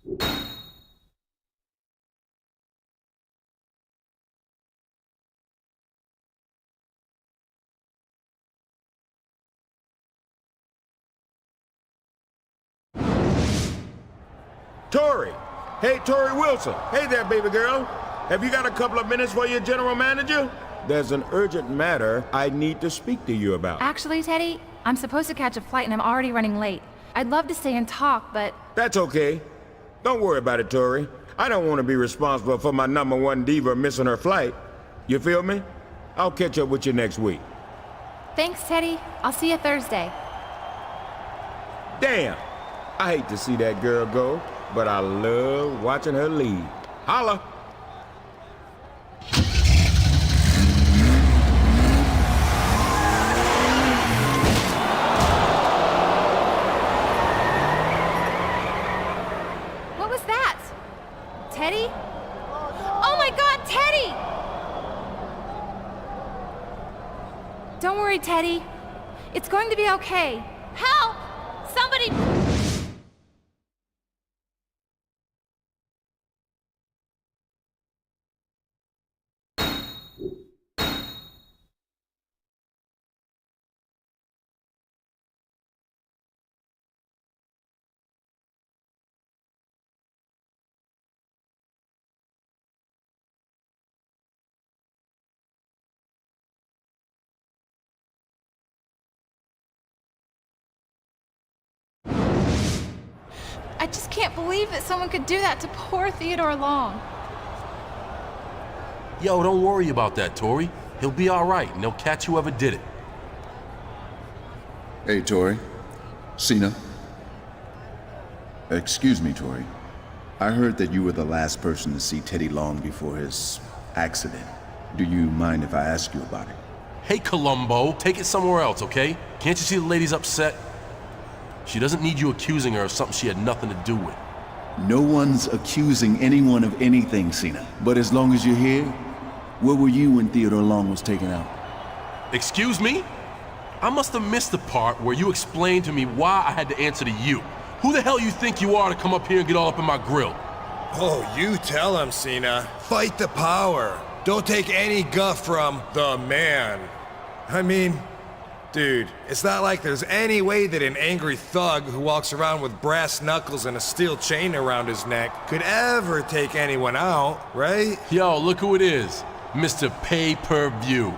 Tori! Hey, Tori Wilson. Hey there, baby girl. Have you got a couple of minutes for your general manager? There's an urgent matter I need to speak to you about. Actually, Teddy, I'm supposed to catch a flight and I'm already running late. I'd love to stay and talk, but... That's okay. Don't worry about it, Tori. I don't want to be responsible for my #1 diva missing her flight. You feel me? I'll catch up with you next week. Thanks, Teddy. I'll see you Thursday. Damn! I hate to see that girl go, but I love watching her leave. Holla! What was that? Teddy? Oh my God, Teddy! Don't worry, Teddy. It's going to be okay. Help! Somebody... I just can't believe that someone could do that to poor Theodore Long. Yo, don't worry about that, Tori. He'll be all right, and they'll catch whoever did it. Hey, Tori. Cena. Excuse me, Tori. I heard that you were the last person to see Teddy Long before his accident. Do you mind if I ask you about it? Hey, Columbo, take it somewhere else, okay? Can't you see the lady's upset? She doesn't need you accusing her of something she had nothing to do with. No one's accusing anyone of anything, Cena. But as long as you're here, where were you when Theodore Long was taken out? Excuse me? I must have missed the part where you explained to me why I had to answer to you. Who the hell you think you are to come up here and get all up in my grill? Oh, you tell him, Cena. Fight the power. Don't take any guff from the man. I mean, dude, it's not like there's any way that an angry thug who walks around with brass knuckles and a steel chain around his neck could ever take anyone out, right? Yo, look who it is. Mr. Pay-Per-View.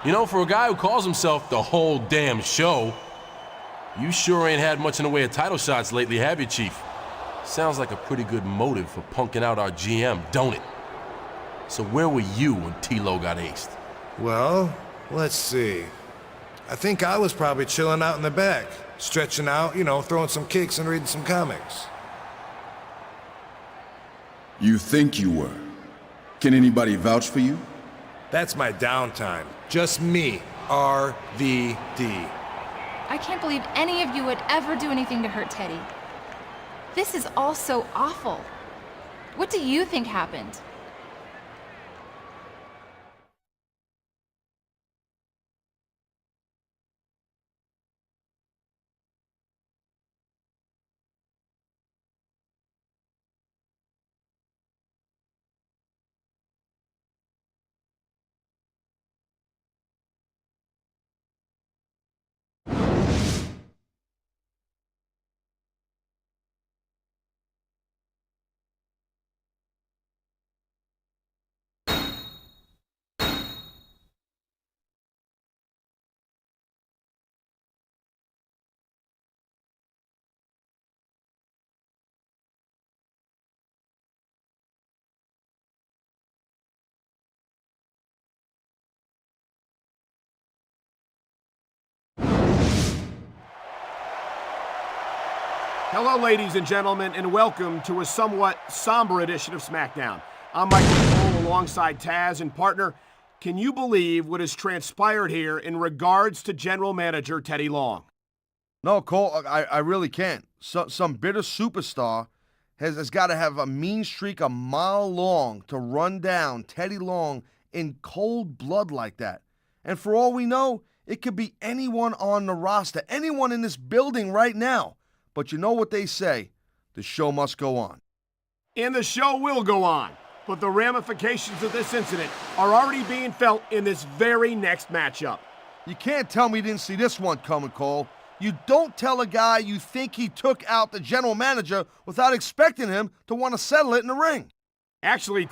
You know, for a guy who calls himself the whole damn show, you sure ain't had much in the way of title shots lately, have you, Chief? Sounds like a pretty good motive for punking out our GM, don't it? So where were you when T-Lo got aced? Well, let's see. I think I was probably chilling out in the back, stretching out, you know, throwing some kicks and reading some comics. You think you were. Can anybody vouch for you? That's my downtime. Just me, RVD. I can't believe any of you would ever do anything to hurt Teddy. This is all so awful. What do you think happened? Hello, ladies and gentlemen, and welcome to a somewhat somber edition of Smackdown. I'm Michael Cole alongside Taz, and partner, can you believe what has transpired here in regards to General Manager Teddy Long? No, Cole, I really can't. Some bitter superstar has got to have a mean streak a mile long to run down Teddy Long in cold blood like that. And for all we know, it could be anyone on the roster, anyone in this building right now. But you know what they say, The show must go on. And the show will go on, but the ramifications of this incident are already being felt in this very next matchup. You can't tell me you didn't see this one coming, Cole. You don't tell a guy you think he took out the general manager without expecting him to want to settle it in the ring. Actually,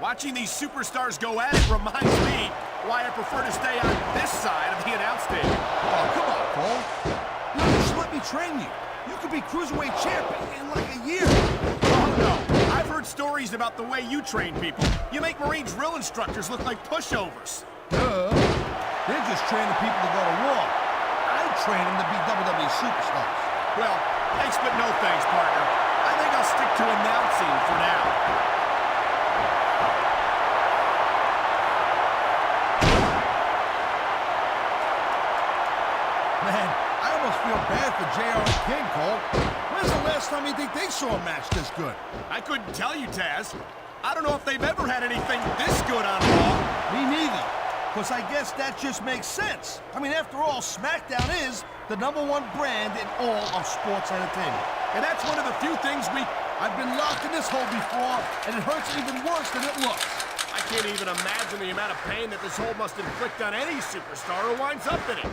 watching these superstars go at it reminds me why I prefer to stay on this side of the announce table. Oh, come on, Cole. Just let me train you. You could be Cruiserweight champ in like a year. Oh, no. I've heard stories about the way you train people. You make Marine drill instructors look like pushovers. They're just training people to go to war. I train them to be WWE superstars. Well, thanks but no thanks, partner. I think I'll stick to announcing for now. Man, I almost feel bad for JR and King, Cole. When's the last time you think they saw a match this good? I couldn't tell you, Taz. I don't know if they've ever had anything this good on Raw. Me neither. Because I guess that just makes sense. I mean, after all, SmackDown is the #1 brand in all of sports entertainment. And that's one of the few things I've been locked in this hole before, and it hurts even worse than it looks. I can't even imagine the amount of pain that this hole must inflict on any superstar who winds up in it.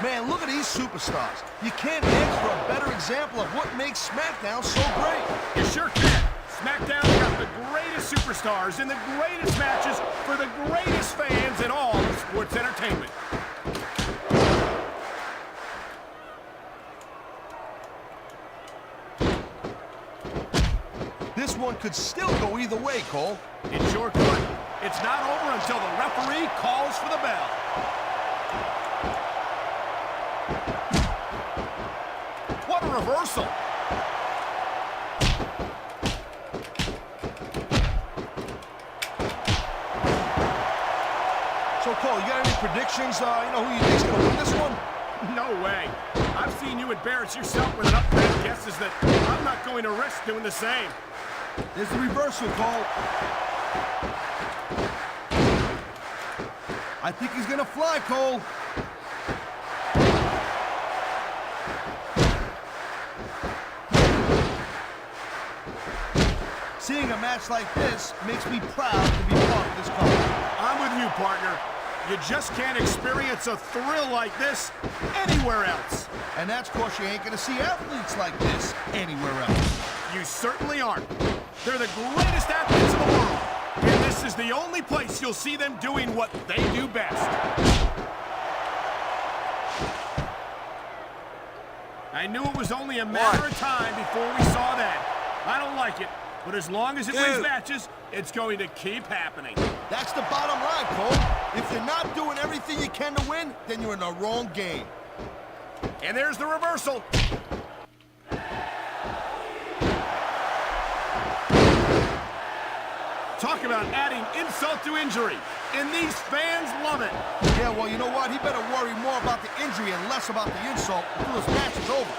Man, look at these superstars. You can't ask for a better example of what makes SmackDown so great. You sure can. SmackDown's got the greatest superstars in the greatest matches for the greatest fans in all of sports entertainment. This one could still go either way, Cole. It sure could. It's not over until the referee calls for the bell. What a reversal! So, Cole, you got any predictions? Who you think's gonna win this one? No way. I've seen you embarrass yourself with enough bad guesses that I'm not going to risk doing the same. There's the reversal, Cole. I think he's gonna fly, Cole. Seeing a match like this makes me proud to be part of this company. I'm with you, partner. You just can't experience a thrill like this anywhere else. And that's because you ain't gonna see athletes like this anywhere else. You certainly aren't. They're the greatest athletes in the world. And this is the only place you'll see them doing what they do best. I knew it was only a matter of time before we saw that. I don't like it, but as long as it wins matches, it's going to keep happening. That's the bottom line, Cole. If you're not doing everything you can to win, then you're in the wrong game. And there's the reversal. Talk about adding insult to injury. And these fans love it. Yeah, well, you know what? He better worry more about the injury and less about the insult until this match is over.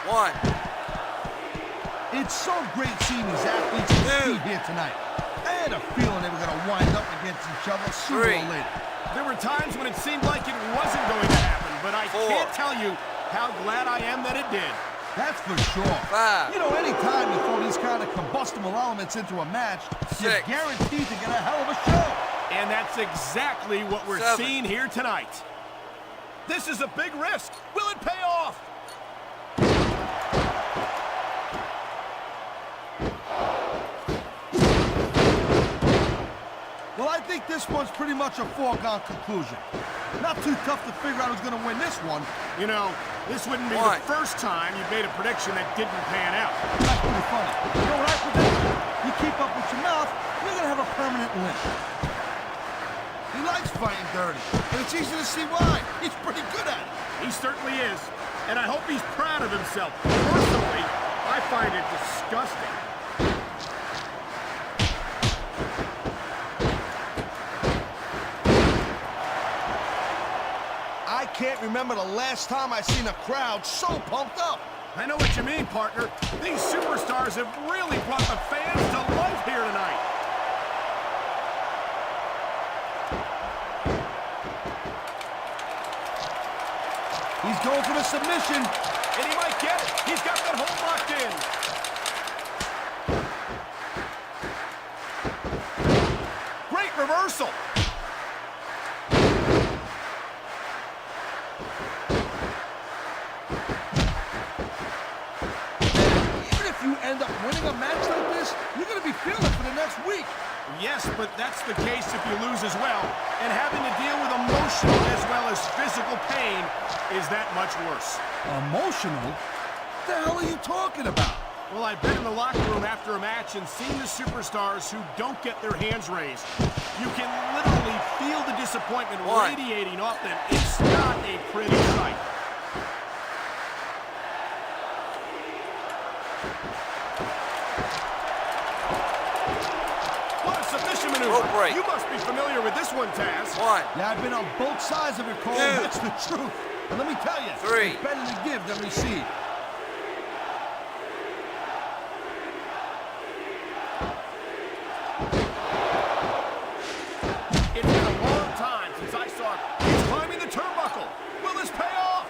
One. It's so great seeing these athletes compete here tonight. I had a feeling they were going to wind up against each other sooner or later. There were times when it seemed like it wasn't going to happen, but I can't tell you how glad I am that it did. That's for sure. 5. You know, anytime you throw these kind of combustible elements into a match, 6. you're guaranteed to get a hell of a show. And that's exactly what we're 7. seeing here tonight. This is a big risk. Will it pay off? this one's pretty much a foregone conclusion. Not too tough to figure out who's going to win this one. You know, this wouldn't be the first time you made a prediction that didn't pan out. That's pretty funny. You know what I predict? You keep up with your mouth, you're going to have a permanent limp. He likes fighting dirty, and it's easy to see why. He's pretty good at it. He certainly is, and I hope he's proud of himself. Personally, I find it disgusting. I can't remember the last time I seen a crowd so pumped up. I know what you mean, partner. These superstars have really brought the fans to life here tonight. He's going for the submission. And he might get it. He's got that hold locked in. Great reversal. Even if you end up winning a match like this, you're going to be feeling it for the next week. Yes, but that's the case if you lose as well. And having to deal with emotional as well as physical pain is that much worse. Emotional? What the hell are you talking about? Well, I've been in the locker room after a match and seen the superstars who don't get their hands raised. You can literally feel the disappointment radiating off them. It's not a pretty sight. What a submission maneuver. You must be familiar with this one, Taz. Yeah, I've been on both sides of it, Cole. That's the truth. And let me tell you, it's better to give than receive. It's been a long time since I saw it. He's climbing the turnbuckle. Will this pay off?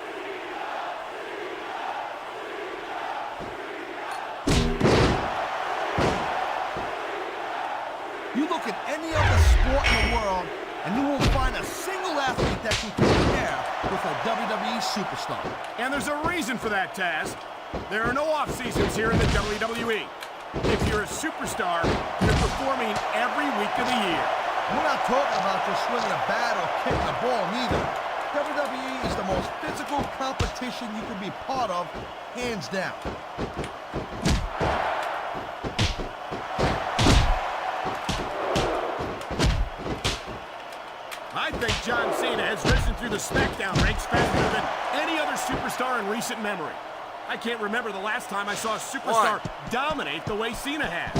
You look at any other sport in the world, and you won't find a single athlete that can compare with a WWE superstar. And there's a reason for that, Taz. There are no off-seasons here in the WWE. If you're a superstar, you're performing every week of the year. We're not talking about just swinging a bat or kicking a ball, neither. WWE is the most physical competition you can be part of, hands down. I think John Cena has risen through the Smackdown ranks faster than any other superstar in recent memory. I can't remember the last time I saw a superstar dominate the way Cena has.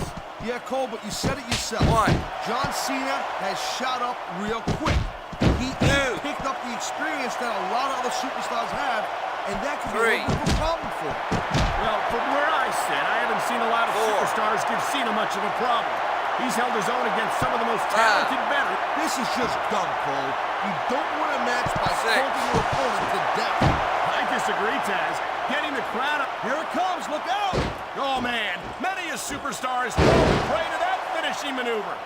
Yeah, Cole, but you said it yourself. John Cena has shot up real quick. He picked up the experience that a lot of other superstars have, and that could be a bit of a problem for him. Well, from where I sit, I haven't seen a lot of superstars give Cena much of a problem. He's held his own against some of the most talented veterans. This is just dumb, Cole. You don't win a match by choking your opponent to death. I disagree, Taz. Getting the crowd up. Here it comes, look out! Oh, man. Many a superstars fall prey to that finishing maneuver.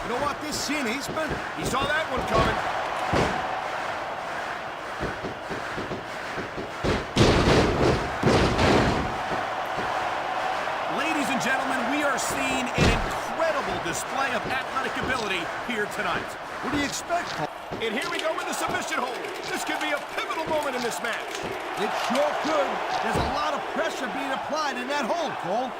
You know what, this Cena, he saw that one coming. Ladies and gentlemen, we are seeing an incredible display of athletic ability here tonight. What do you expect, Cole? And here we go with the submission hold. This could be a pivotal moment in this match. It sure could. There's a lot of pressure being applied in that hold, Cole.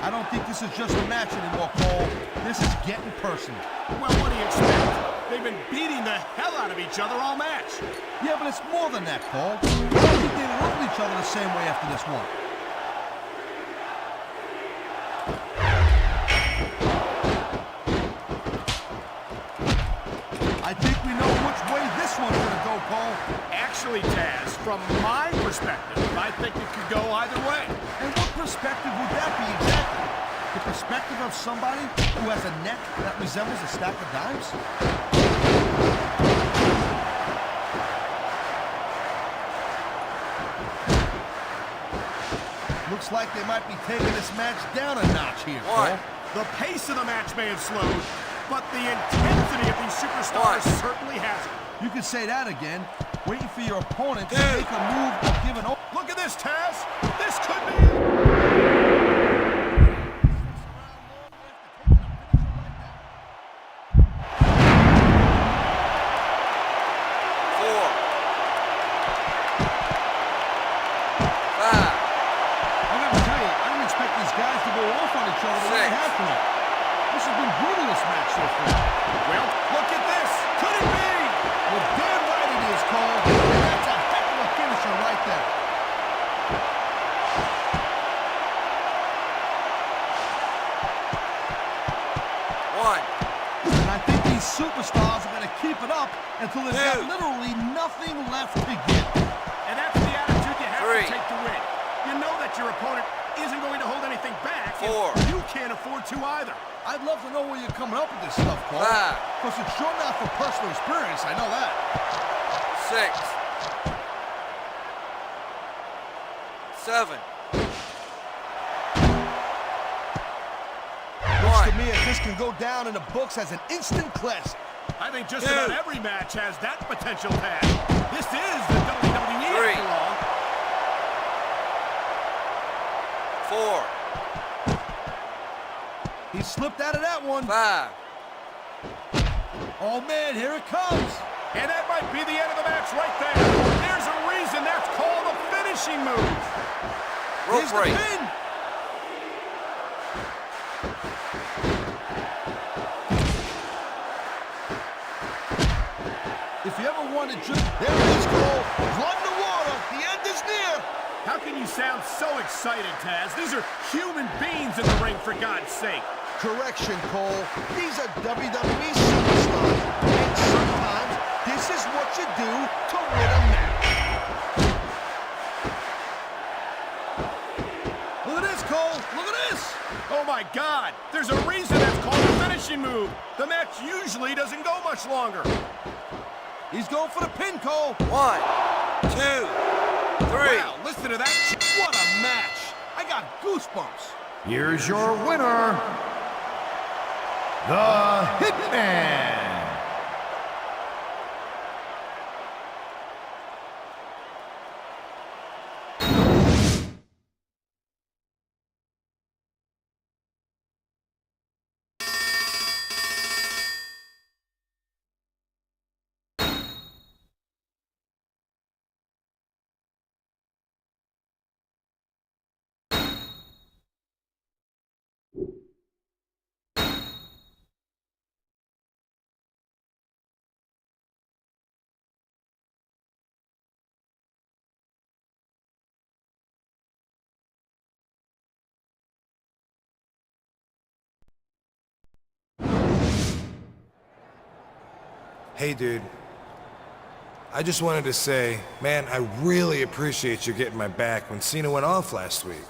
I don't think this is just a match anymore, Cole. This is getting personal. Well, what do you expect? They've been beating the hell out of each other all match. Yeah, but it's more than that, Cole. I don't think they look at each other the same way after this one. I think we know which way this one's gonna go, Cole. Actually, Taz, from my perspective, I think it could go either way. And what perspective would that be exactly? The perspective of somebody who has a neck that resembles a stack of dimes? Looks like they might be taking this match down a notch here, Cole. The pace of the match may have slowed, but the intensity of these superstars certainly has it. You can say that again. Waiting for your opponent to make a move or give an... Look at this, Taz. This could be it. Superstars are going to keep it up until they've got literally nothing left to give. And that's the attitude you have to take to win. You know that your opponent isn't going to hold anything back, and you can't afford to either. I'd love to know where you're coming up with this stuff, Cole. Because it's sure not from personal experience, I know that. 6. 7. To me, if this can go down in the books as an instant classic. I think just about every match has that potential tag. This is the WWE after all. 4. He slipped out of that one. 5. Oh man, here it comes. And that might be the end of the match right there. There's a reason that's called a finishing move. Here's the pin. If you ever wanted to... There it is, Cole. Flood the water. The end is near. How can you sound so excited, Taz? These are human beings in the ring, for God's sake. Correction, Cole. These are WWE superstars. And sometimes this is what you do to win a match. Look at this, Cole. Look at this. Oh, my God. There's a reason that's called a finishing move. The match usually doesn't go much longer. He's going for the pin, Cole. 1, 2, 3. Wow, listen to that. What a match. I got goosebumps. Here's your winner, the Hitman. Hey, dude. I just wanted to say, man, I really appreciate you getting my back when Cena went off last week.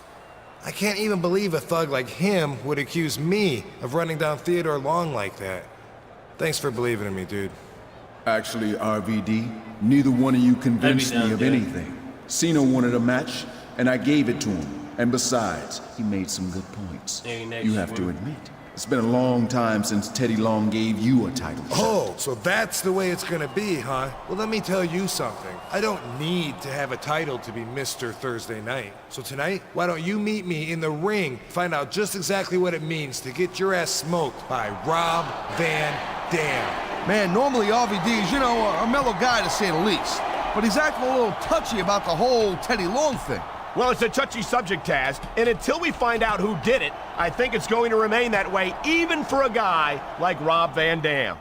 I can't even believe a thug like him would accuse me of running down Theodore Long like that. Thanks for believing in me, dude. Actually, RVD, neither one of you convinced me of anything. Cena wanted a match, and I gave it to him. And besides, he made some good points. You have to admit, it's been a long time since Teddy Long gave you a title shot. Oh, so that's the way it's gonna be, huh? Well, let me tell you something. I don't need to have a title to be Mr. Thursday Night. So tonight, why don't you meet me in the ring, find out just exactly what it means to get your ass smoked by Rob Van Dam. Man, normally RVD is, a mellow guy to say the least. But he's acting a little touchy about the whole Teddy Long thing. Well, it's a touchy subject, Taz, and until we find out who did it, I think it's going to remain that way, even for a guy like Rob Van Dam.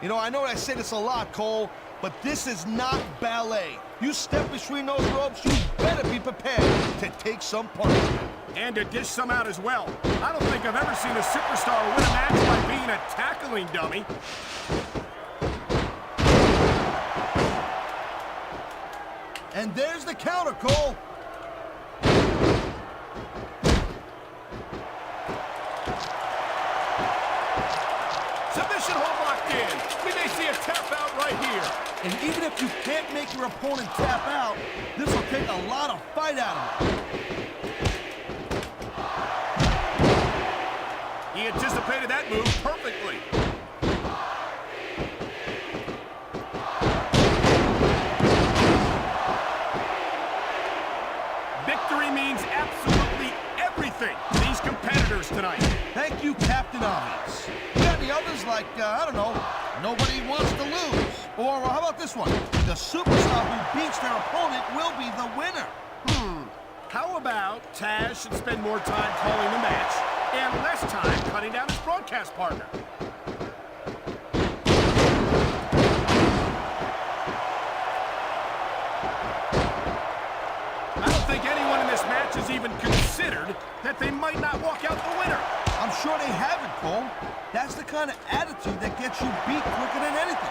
You know, I know I say this a lot, Cole, but this is not ballet. You step between those ropes, you better be prepared to take some punishment. And to dish some out as well. I don't think I've ever seen a superstar win a match by being a tackling dummy. And there's the counter, Cole. Submission hold locked in. We may see a tap out right here. And even if you can't make your opponent tap out, this will take a lot of fight out of him. He anticipated that move perfectly. Victory means absolutely everything to these competitors tonight. Thank you, Captain Obvious. You got any others like, I don't know, nobody wants to lose? Or how about this one? The superstar who beats their opponent will be the winner. How about Taz should spend more time calling the match and less time cutting down his broadcast partner? I don't think anyone in this match has even considered that they might not walk out the winner. I'm sure they haven't, Cole. That's the kind of attitude that gets you beat quicker than anything.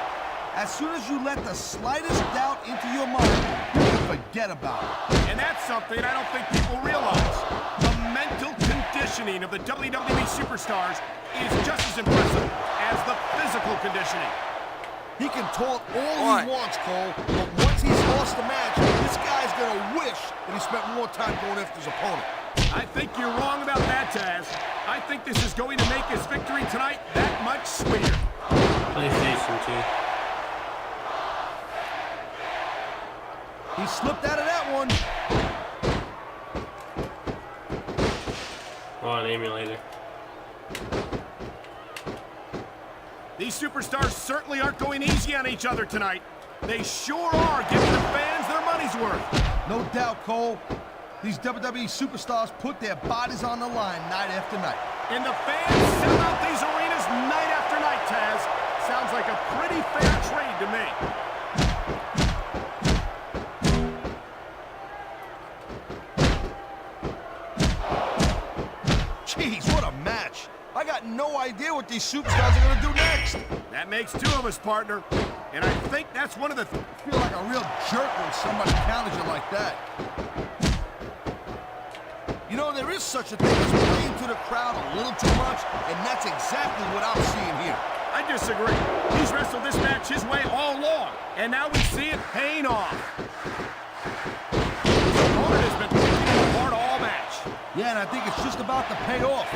As soon as you let the slightest doubt into your mind, you can forget about it. And that's something I don't think people realize. The mental conditioning of the WWE superstars is just as impressive as the physical conditioning. He can talk all he wants, Cole, but once he's lost the match, this guy's gonna wish that he spent more time going after his opponent. I think you're wrong about that, Taz. I think this is going to make his victory tonight that much sweeter. PlayStation 2. He slipped out of that one. On emulator. These superstars certainly aren't going easy on each other tonight. They sure are giving the fans their money's worth. No doubt, Cole. These WWE superstars put their bodies on the line night after night. And the fans sell out these arenas night after night, Taz. Sounds like a pretty fair trade to me. Jeez, what a match. I got no idea what these superstars are going to do next. That makes two of us, partner. And I think that's one of the... I feel like a real jerk when somebody counters you like that. You know, there is such a thing as playing to the crowd a little too much, and that's exactly what I'm seeing here. I disagree. He's wrestled this match his way all along, and now we see it paying off. His opponent has been picking him apart all match. Yeah, and I think it's just about to pay off.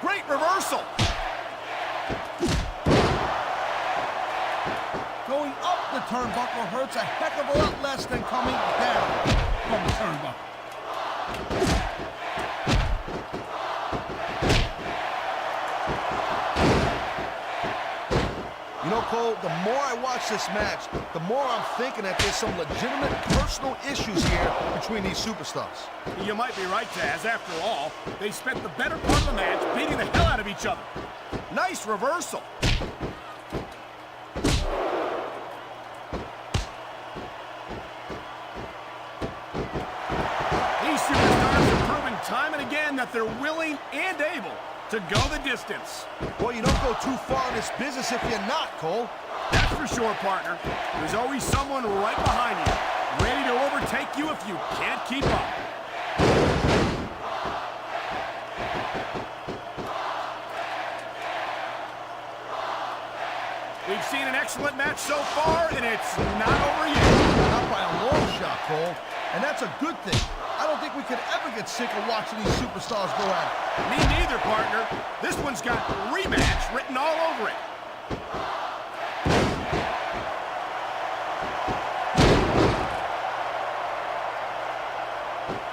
Great reversal. Going up the turnbuckle hurts a heck of a lot less than coming down from the turnbuckle. You know, Cole, the more I watch this match, the more I'm thinking that there's some legitimate personal issues here between these superstars. You might be right, Taz. After all, they spent the better part of the match beating the hell out of each other. Nice reversal. These superstars have proven time and again that they're willing and able to go the distance. Well, you don't go too far in this business if you're not, Cole. That's for sure, partner. There's always someone right behind you, ready to overtake you if you can't keep up. We've seen an excellent match so far, and it's not over yet. Not by a long shot, Cole. And that's a good thing. I don't think we could ever get sick of watching these superstars go at it. Me neither, partner. This one's got rematch written all over it.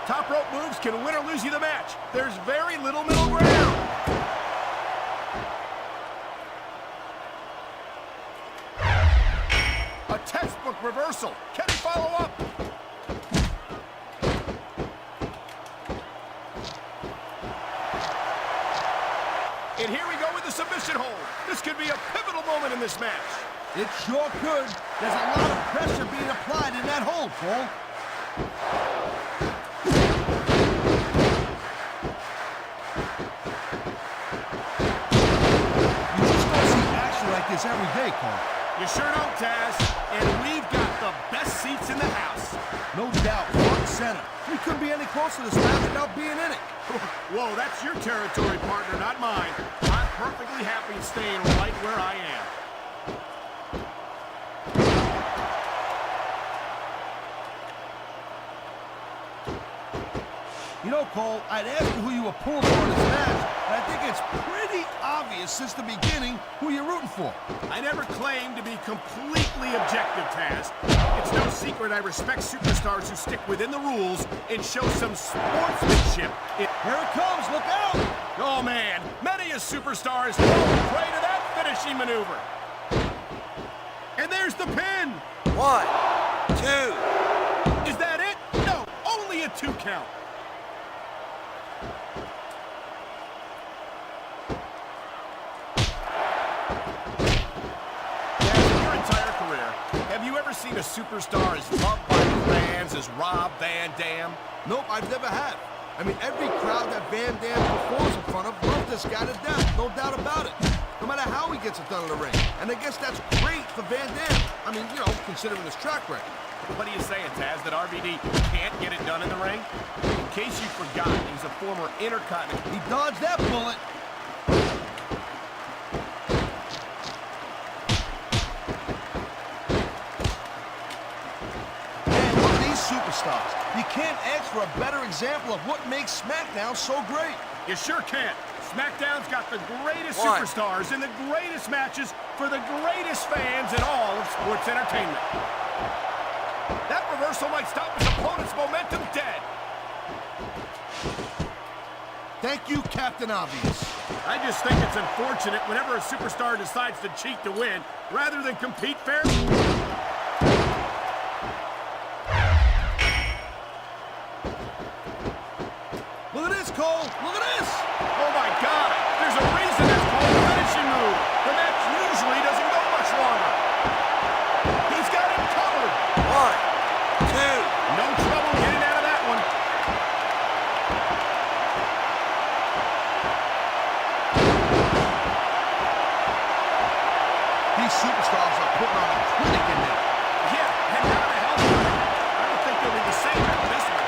Top rope moves can win or lose you the match. There's very little middle ground. A textbook reversal. Can he follow up? go with the submission hold. This could be a pivotal moment in this match. It sure could. There's a lot of pressure being applied in that hold, Cole. You just don't see action like this every day, Cole. You sure don't, Taz. And we've got the best seats in the house. No doubt, front and center. We couldn't be any closer to this match without being in it. Whoa, that's your territory, partner, not mine. I'm perfectly happy staying right where I am. You know, Cole, I'd ask you who you were pulling for in this match, and I think it's pretty obvious since the beginning who you're rooting for. I never claimed to be completely objective, Taz. It's no secret I respect superstars who stick within the rules and show some sportsmanship. Here it comes, look out! Oh, man, many a superstars fall prey to that finishing maneuver. And there's the pin. 1, 2. Is that it? No, only a 2 count. Have you ever seen a superstar as loved by the fans as Rob Van Dam? Nope, I've never had. I mean, every crowd that Van Dam performs in front of loves this guy to death, no doubt about it. No matter how he gets it done in the ring. And I guess that's great for Van Dam. I mean, you know, considering his track record. What are you saying, Taz, that RVD can't get it done in the ring? In case you forgot, he's a former Intercontinental. He dodged that bullet. Superstars. You can't ask for a better example of what makes SmackDown so great. You sure can't. SmackDown's got the greatest superstars and the greatest matches for the greatest fans in all of sports entertainment. That reversal might stop his opponent's momentum dead. Thank you, Captain Obvious. I just think it's unfortunate whenever a superstar decides to cheat to win rather than compete fairly. Look at this, Cole. Look at this. Oh, my God. There's a reason that's called a finishing move. The match usually doesn't go much longer. He's got him covered. 1, 2. No trouble getting out of that one. These superstars are putting on a clinic in there. Yeah, and how the hell? I don't think they'll be the same after this one.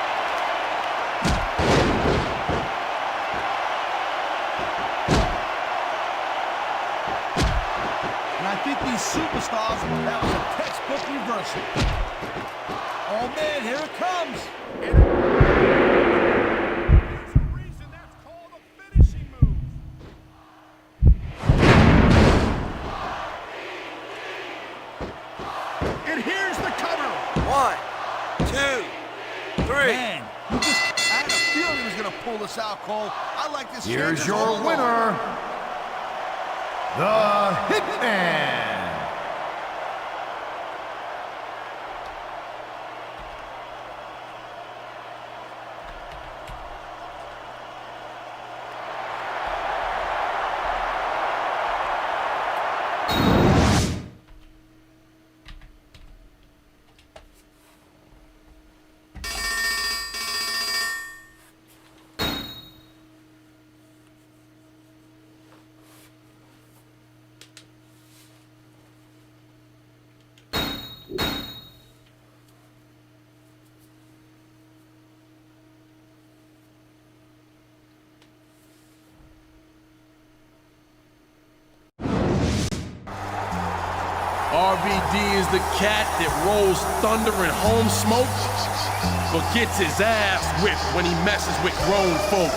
I think these superstars, that was a textbook reversal. Oh man, here it comes. There's a reason that's called a finishing move. And here's the cover. 1, 2, 3. Man, I had a feeling he was going to pull this out, Cole. I like this. Here's your winner, the Hitman. RVD is the cat that rolls thunder and home smoke, but gets his ass whipped when he messes with grown folk.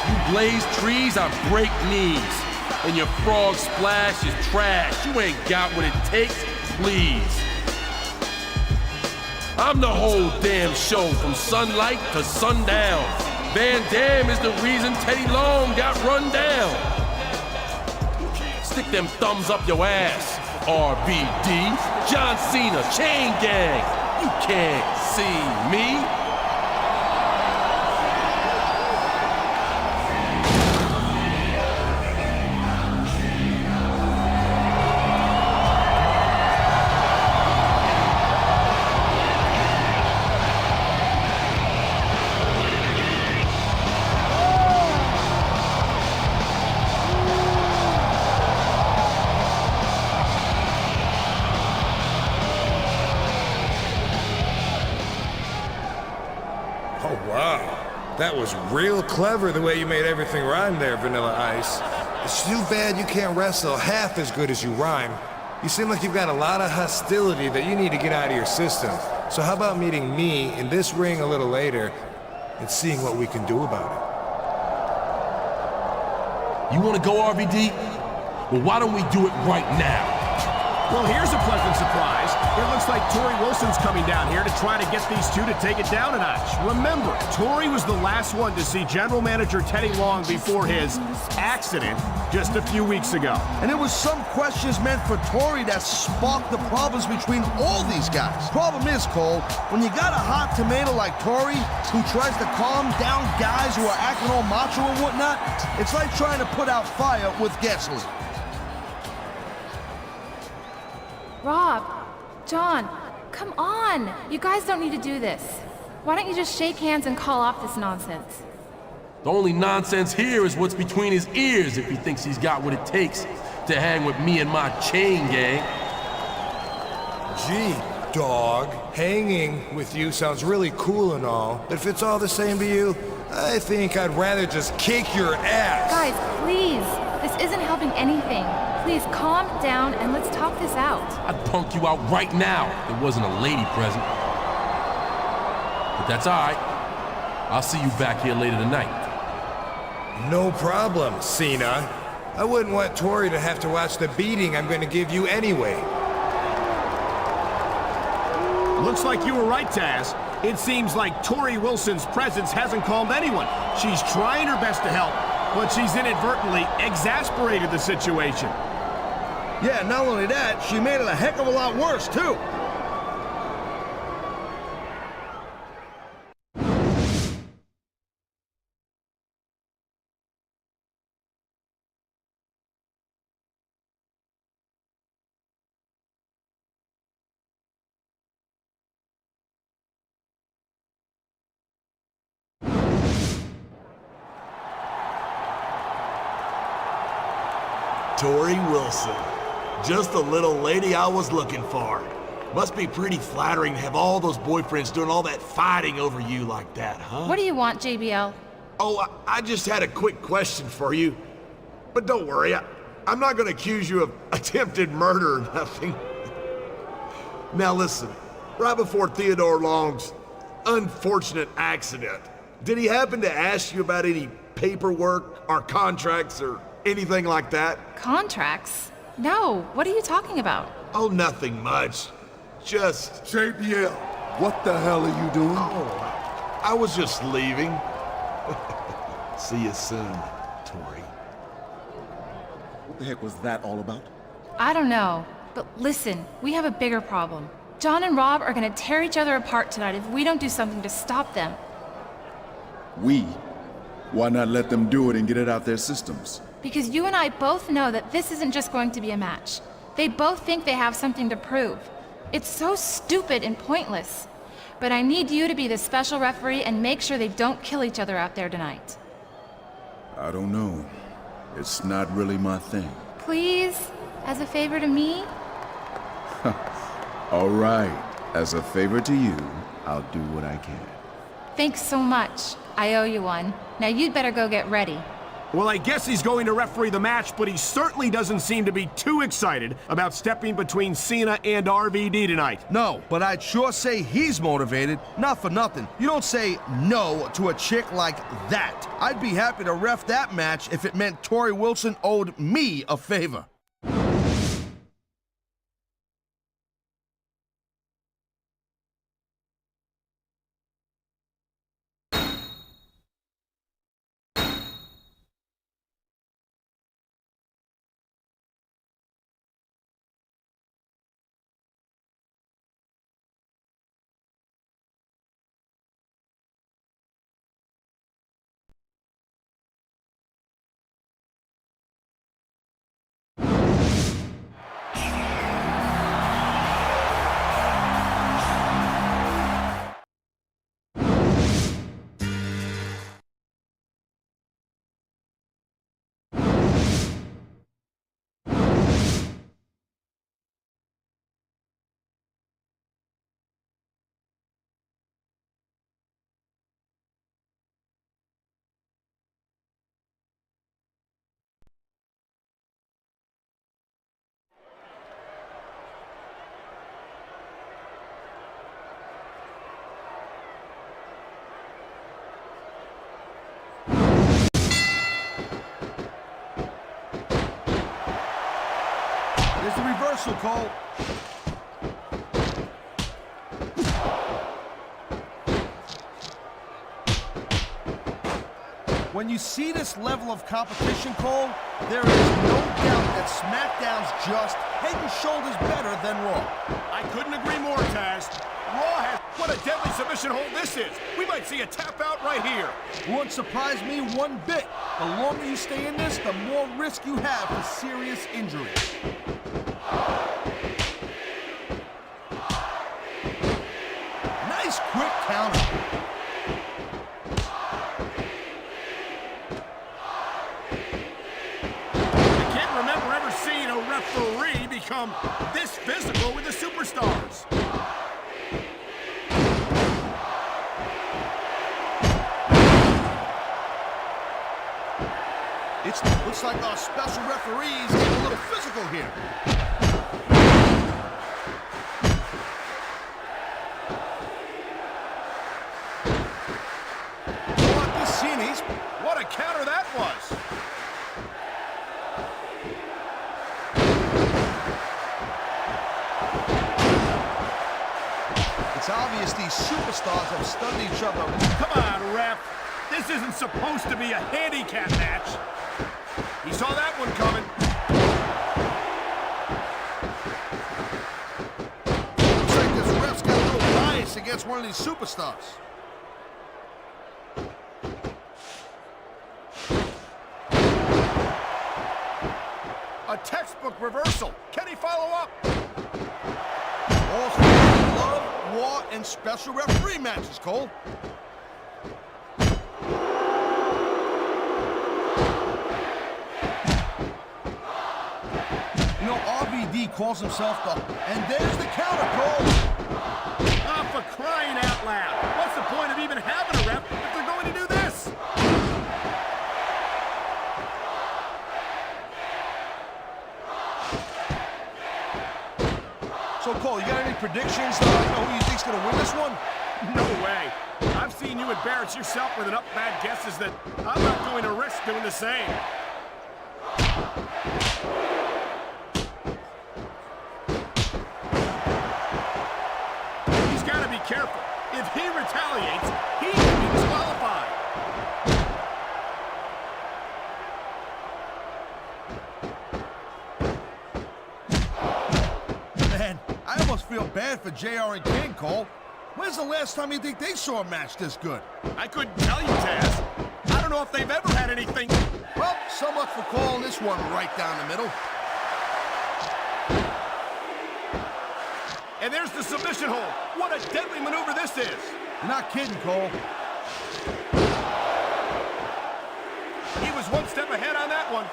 You blaze trees, I break knees, and your frog splash is trash. You ain't got what it takes, please. I'm the whole damn show from sunlight to sundown. Van Dam is the reason Teddy Long got run down. Stick them thumbs up your ass, RVD. John Cena, Chain Gang. You can't see me. That was real clever the way you made everything rhyme there, Vanilla Ice. It's too bad you can't wrestle half as good as you rhyme. You seem like you've got a lot of hostility that you need to get out of your system. So how about meeting me in this ring a little later and seeing what we can do about You want to go, RVD? Well, why don't we do it right now? Well, here's a pleasant surprise. It looks like Tori Wilson's coming down here to try to get these two to take it down a notch. Remember, Tori was the last one to see General Manager Teddy Long before his accident just a few weeks ago. And it was some questions meant for Tori that sparked the problems between all these guys. Problem is, Cole, when you got a hot tomato like Tori who tries to calm down guys who are acting all macho and whatnot, it's like trying to put out fire with gasoline. Rob, John, come on. You guys don't need to do this. Why don't you just shake hands and call off this nonsense? The only nonsense here is what's between his ears if he thinks he's got what it takes to hang with me and my chain gang. it. Gee, dog, hanging with you sounds really cool and all, but if it's all the same to you, I think I'd rather just kick your ass. Guys, please. This isn't helping anything. Please calm down and let's talk this out. I'd punk you out right now if there wasn't a lady present. But that's all right. I'll see you back here later tonight. No problem, Cena. I wouldn't want Tori to have to watch the beating I'm going to give you anyway. Looks like you were right, Taz. It seems like Tori Wilson's presence hasn't calmed anyone. She's trying her best to help, but she's inadvertently exasperated the situation. Yeah, not only that, she made it a heck of a lot worse, too. Tori Wilson. Just the little lady I was looking for. Must be pretty flattering to have all those boyfriends doing all that fighting over you like that, huh? What do you want, JBL? Oh, I just had a quick question for you. But don't worry, I'm not gonna accuse you of attempted murder or nothing. Now listen, right before Theodore Long's unfortunate accident, did he happen to ask you about any paperwork or contracts or anything like that? Contracts? No, what are you talking about? Oh, nothing much. Just... JBL, what the hell are you doing? Oh, I was just leaving. See you soon, Tori. What the heck was that all about? I don't know, but listen, we have a bigger problem. John and Rob are gonna tear each other apart tonight if we don't do something to stop them. We? Why not let them do it and get it out their systems? Because you and I both know that this isn't just going to be a match. They both think they have something to prove. It's so stupid and pointless. But I need you to be the special referee and make sure they don't kill each other out there tonight. I don't know. It's not really my thing. Please? As a favor to me? All right. As a favor to you, I'll do what I can. Thanks so much. I owe you one. Now you'd better go get ready. Well, I guess he's going to referee the match, but he certainly doesn't seem to be too excited about stepping between Cena and RVD tonight. No, but I'd sure say he's motivated. Not for nothing. You don't say no to a chick like that. I'd be happy to ref that match if it meant Tori Wilson owed me a favor. reversal, Cole. When you see this level of competition, Cole, there is no doubt that SmackDown's just head and shoulders better than Raw. I couldn't agree more, Taz. Raw has... What a deadly submission hold this is. We might see a tap out right here. Won't surprise me one bit. The longer you stay in this, the more risk you have for serious injury. Nice quick counter. Referee become this physical with the superstars. It looks like our special referees get a little physical here. What the scenes? What a counter that was. It's obvious these superstars have stunned each other. Come on, ref. This isn't supposed to be a handicap match. He saw that one coming. Looks like this ref's got a little bias against one of these superstars. A textbook reversal. Can he follow up? All fans love, war, and special referee matches, Cole. You know, RVD calls himself the... And there's the counter, Cole. Oh, for crying out loud. What's the point of even having a ref if they're going to do this? So, Cole, you got any predictions? Who you think's going to win this one? No way. I've seen you embarrass yourself with enough bad guesses that I'm not going to risk doing the same. He's got to be careful. If he retaliates, he can be disqualified. Man, I almost feel bad for JR and King, Cole. When's the last time you think they saw a match this good? I couldn't tell you, Taz. I don't know if they've ever had anything. Well, so much for calling this one right down the middle. And there's the submission hold. What a deadly maneuver this is. You're not kidding, Cole. He was one step ahead on that one.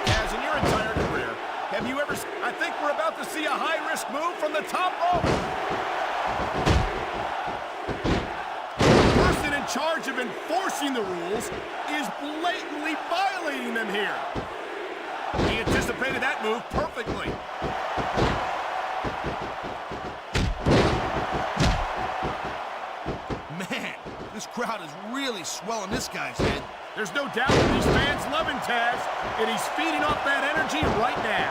As in your entire career, have you ever... I think we're about to see a high-risk move from the top rope. The person in charge of enforcing the rules is blatantly violating them here. He anticipated that move perfectly. Man, this crowd is really swelling this guy's head. There's no doubt that these fans love him, Taz, and he's feeding off that energy right now.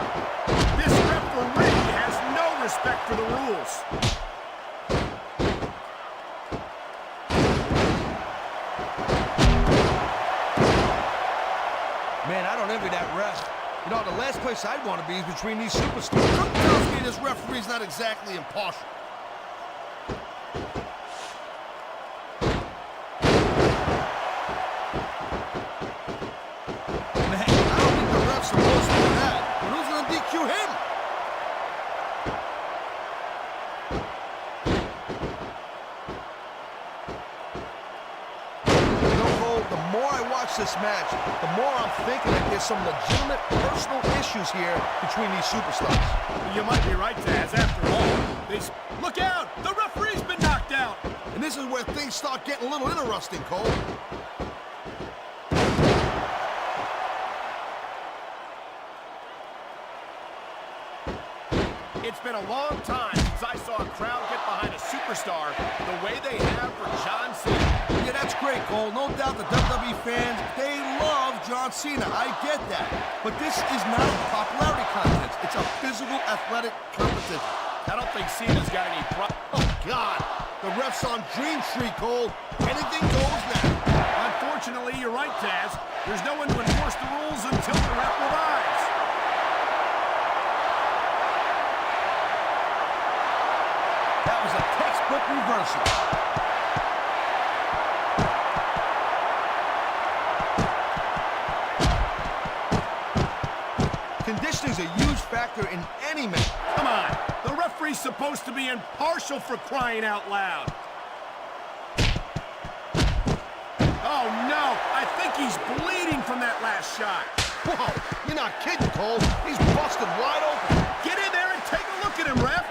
This referee has no respect for the rules. Man, I don't envy that ref. You know, the last place I'd want to be is between these superstars. Something tells me this referee's not exactly impartial. Man, I don't think the ref's supposed to do that. But who's going to DQ him? You know, Cole, the more I watch this match, the more I'm thinking that there's some legitimate personal issues here between these superstars. You might be right, Taz. After all, look out! The referee's been knocked out! And this is where things start getting a little interesting, Cole. It's been a long time since I saw a crowd get behind a superstar superstar the way they have for John Cena. Yeah, that's great, Cole. No doubt the WWE fans, they love John Cena. I get that. But this is not a popularity contest. It's a physical, athletic competition. I don't think Cena's got any problem. Oh, God. The ref's on Dream Street, Cole. Anything goes now. Unfortunately, you're right, Taz. There's no one to enforce the rules until the ref revives. That was a textbook reversal. Conditioning's a huge factor in any match. Come on. The referee's supposed to be impartial, for crying out loud. Oh, no. I think he's bleeding from that last shot. Whoa, you're not kidding, Cole. He's busted wide open. Get in there and take a look at him, ref.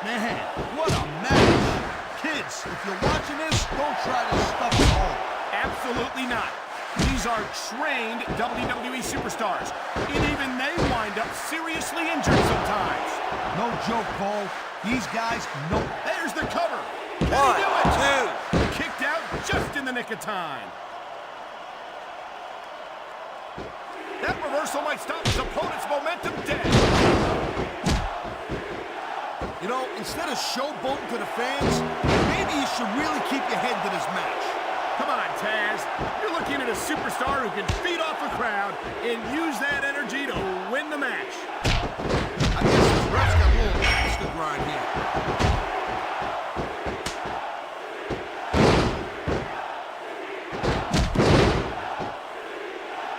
Man, what a match. Kids, if you're watching this, don't try to stuff it home. Absolutely not. These are trained WWE superstars, and even they wind up seriously injured sometimes. No joke, Cole. These guys know. There's the cover. Can One, he do it? two. Kicked out just in the nick of time. That reversal might stop his opponent's momentum dead. You know, instead of showboating to the fans, maybe you should really keep your head to this match. Come on, Taz. You're looking at a superstar who can feed off a crowd and use that energy to win the match. I guess this ref's got a little axe to grind here.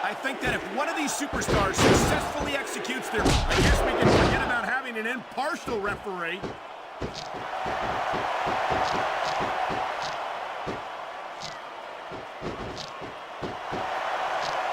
I think that if one of these superstars successfully executes their... I guess we can forget about having an impartial referee.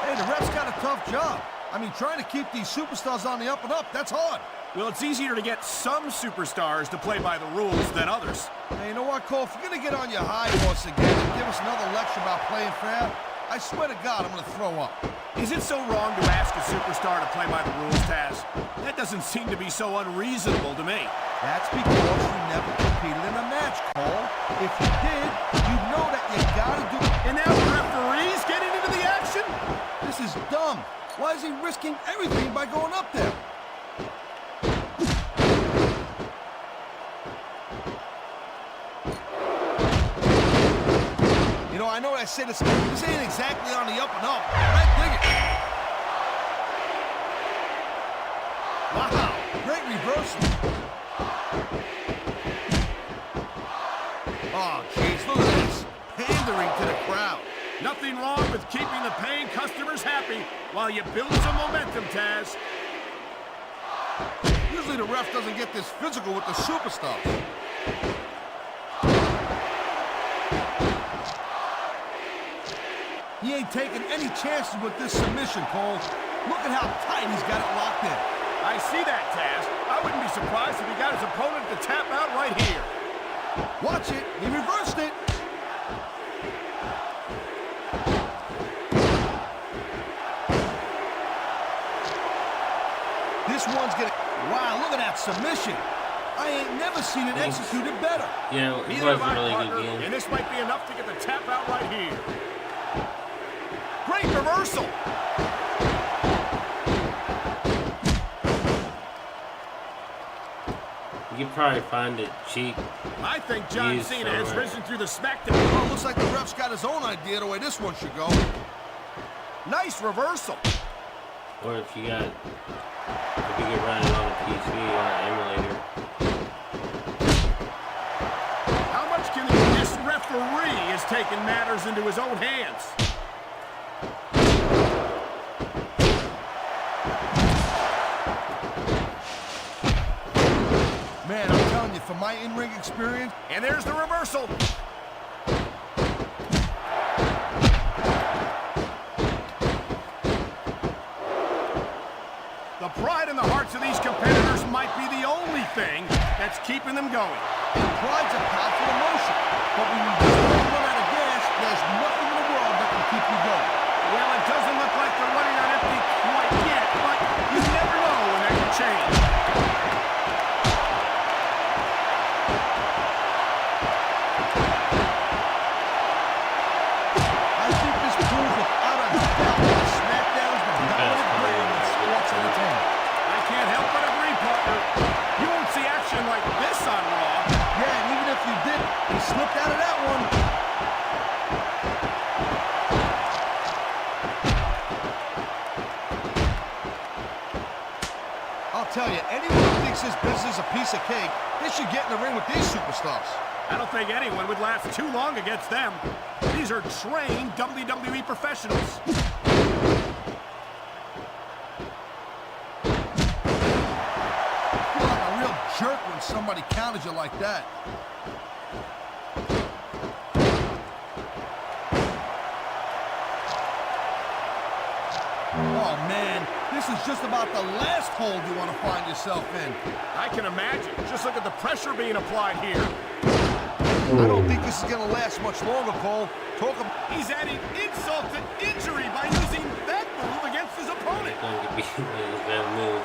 Hey, the ref's got a tough job. I mean, trying to keep these superstars on the up and up, that's hard. Well, it's easier to get some superstars to play by the rules than others. Hey, you know what, Cole? If you're going to get on your high horse again and give us another lecture about playing fair, I swear to God, I'm going to throw up. Is it so wrong to ask a superstar to play by the rules, Taz? That doesn't seem to be so unreasonable to me. That's because you never competed in a match, Cole. If you did, you'd know that you got to do it. And now the referee's getting into the action? This is dumb. Why is he risking everything by going up there? You know, I know I said this ain't exactly on the up and up, but I dig it. Wow, great reversal. Oh, jeez, look at this. Pandering to the crowd. Nothing wrong with keeping the paying customers happy while you build some momentum, Taz. Usually the ref doesn't get this physical with the superstars. He ain't taking any chances with this submission, Cole. Look at how tight he's got it locked in. I see that, Taz. I wouldn't be surprised if he got his opponent to tap out right here. Watch it. He reversed it. This one's gonna... Wow, look at that submission. I ain't never seen it executed better. You know, it Neither was have a I, really partner, good game. and this might be enough to get the tap out right here. Great reversal. You could probably find it cheap. I think John He's Cena has somewhere. risen through the Smackdown. Well, looks like the ref's got his own idea the way this one should go. Nice reversal. Or if you get running on a PC or an emulator. How much can this referee has taken matters into his own hands? Man, I'm telling you, from my in-ring experience... And there's the reversal. The pride in the hearts of these competitors might be the only thing that's keeping them going. And pride's a powerful emotion. But when you just run out of gas, there's nothing in the world that can keep you going. Well, it doesn't look like they're running on empty quite yet, but you never know when that can change. I think this proves without a doubt that SmackDown's the dominant brand in sports entertainment. I can't help but agree, partner. You won't see action like this on Raw. Yeah, and even if you did, he slipped out of that one. I'll tell you, anyone who thinks this business is a piece of cake, they should get in the ring with these superstars. I don't think anyone would last too long against them. These are trained WWE professionals. You feel like a real jerk when somebody counters you like that. Oh, man, this is just about the last hold you want to find yourself in. I can imagine. Just look at the pressure being applied here. I don't think this is going to last much longer, Cole. He's adding insult to injury by using that move against his opponent. It's going to be that move.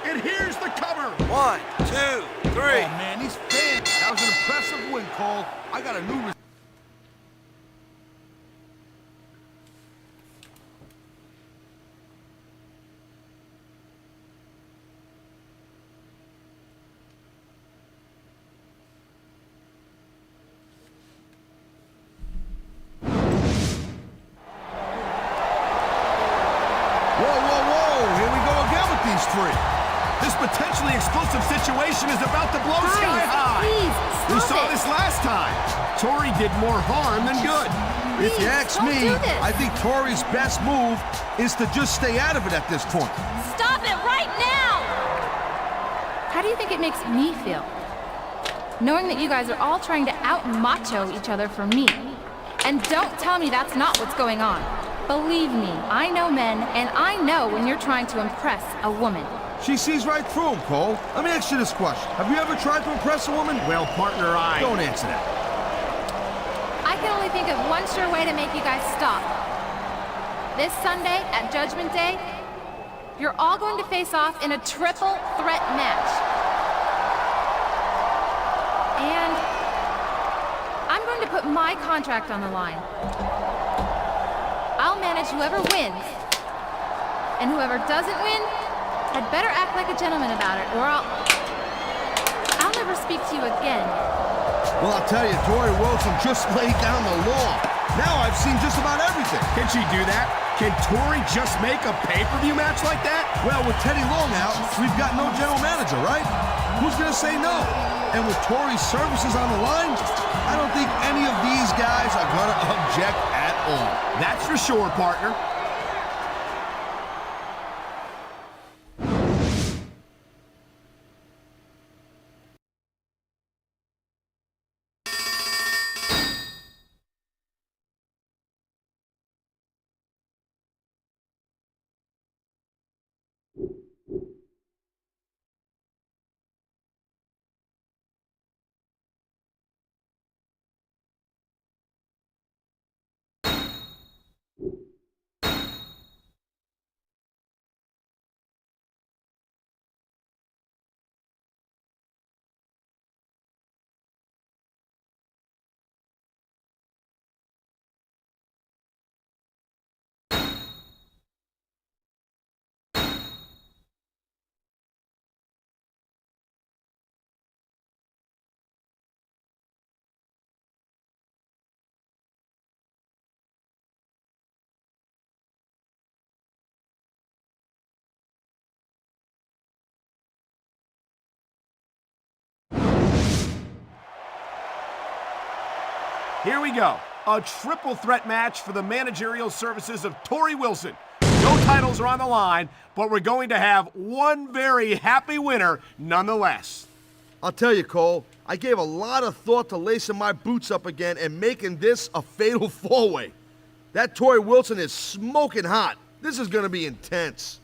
And here's the cover. 1, 2, 3. Oh, man, these fans. That was an impressive win, Cole. I got a new... These three. This potentially explosive situation is about to blow sky high. Please, We stop saw it. this last time. Tori did more harm than good. If you ask don't me, do this. I think Tori's best move is to just stay out of it at this point. Stop it right now! How do you think it makes me feel? Knowing that you guys are all trying to out-macho each other for me. And don't tell me that's not what's going on. Believe me, I know men, and I know when you're trying to impress a woman. She sees right through him, Cole. Let me ask you this question. Have you ever tried to impress a woman? Well, partner, Don't answer that. I can only think of one sure way to make you guys stop. This Sunday, at Judgment Day, you're all going to face off in a triple threat match. And I'm going to put my contract on the line. I'll manage whoever wins. And whoever doesn't win, had better act like a gentleman about it, or I'll never speak to you again. Well, I'll tell you, Tori Wilson just laid down the law. Now I've seen just about everything. Can she do that? Can Tori just make a pay-per-view match like that? Well, with Teddy Long out, we've got no general manager, right? Who's gonna say no? And with Tori's services on the line, I don't think any of these guys are gonna object at all. That's for sure, partner. Here we go. A triple threat match for the managerial services of Tori Wilson. No titles are on the line, but we're going to have one very happy winner nonetheless. I'll tell you, Cole, I gave a lot of thought to lacing my boots up again and making this a fatal four-way. That Tori Wilson is smoking hot. This is going to be intense.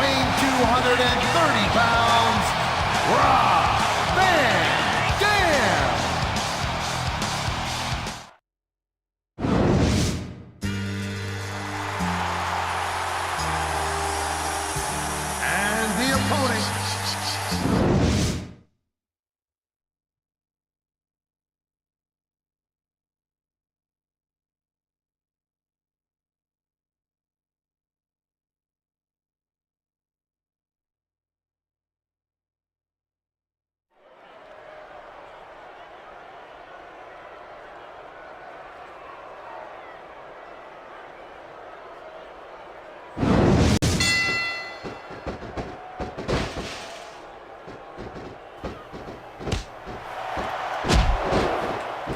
weighing 230 pounds, Rob Van Dam! And the opponent,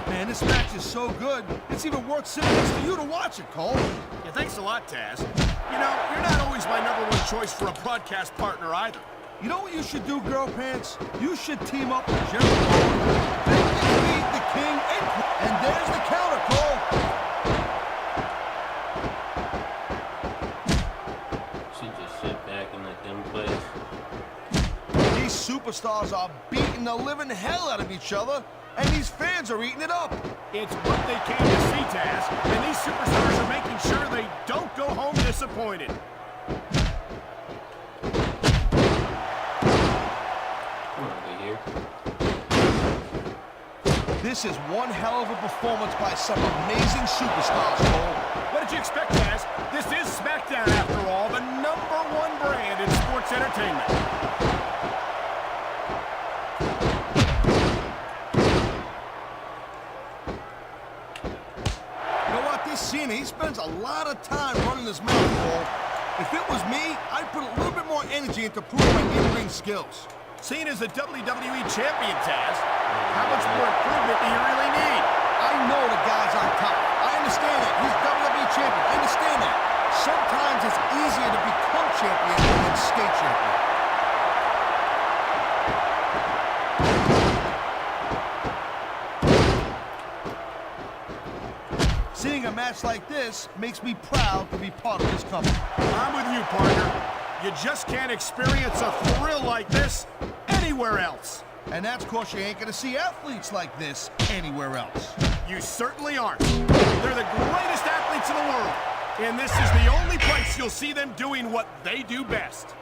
man, this match is so good, it's even worth sitting next to you to watch it, Cole. Yeah, thanks a lot, Taz. You know, you're not always my #1 choice for a broadcast partner either. You know what you should do, Girl Pants? You should team up with Jericho. Then you can beat the King and there's the counter, Cole. Should just sit back and let them play. These superstars are beating the living hell out of each other, and these fans are eating it up. It's what they came to see, Taz, and these superstars are making sure they don't go home disappointed. This is one hell of a performance by some amazing superstars, Cole. What did you expect, Taz? This is SmackDown, after all, the #1 brand in sports entertainment. You know what? This Cena, he spends a lot of time running his mouth, Cole. If it was me, I'd put a little bit more energy into proving my in-ring skills. Cena's a WWE champion, Taz. How much more improvement do you really need? I know the guy's on top. I understand that. He's WWE champion. I understand that. Sometimes it's easier to become champion than stay champion. Seeing a match like this makes me proud to be part of this company. I'm with you, partner. You just can't experience a thrill like this anywhere else. And that's because you ain't gonna see athletes like this anywhere else. You certainly aren't. They're the greatest athletes in the world. And this is the only place you'll see them doing what they do best.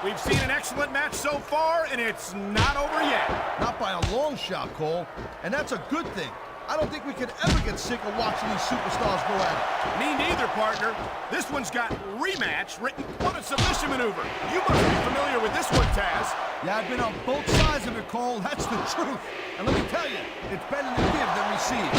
We've seen an excellent match so far, and it's not over yet. Not by a long shot, Cole. And that's a good thing. I don't think we could ever get sick of watching these superstars go at it. Me neither, partner. This one's got rematch written on a submission maneuver. You must be familiar with this one, Taz. Yeah, I've been on both sides of it, Cole. That's the truth. And let me tell you, it's better to give than receive.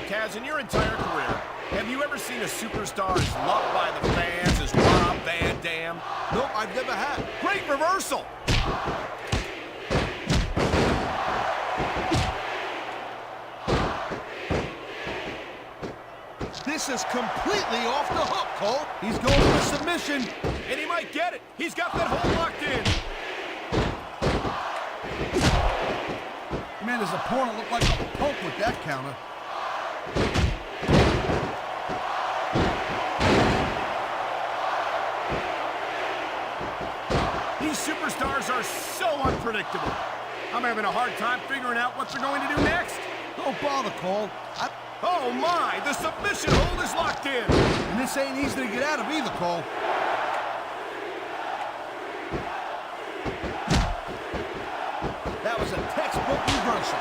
Taz, in your entire career, have you ever seen a superstar as loved by the fans as Rob Van Dam? Nope, I've never had. Great reversal! This is completely off the hook, Cole. He's going for a submission. And he might get it. He's got that hold locked in. Man, his opponent looked like a punk with that counter. These superstars are so unpredictable. I'm having a hard time figuring out what they're going to do next. Don't bother, Cole. Oh my, the submission hold is locked in. And this ain't easy to get out of either, Cole. That was a textbook reversal.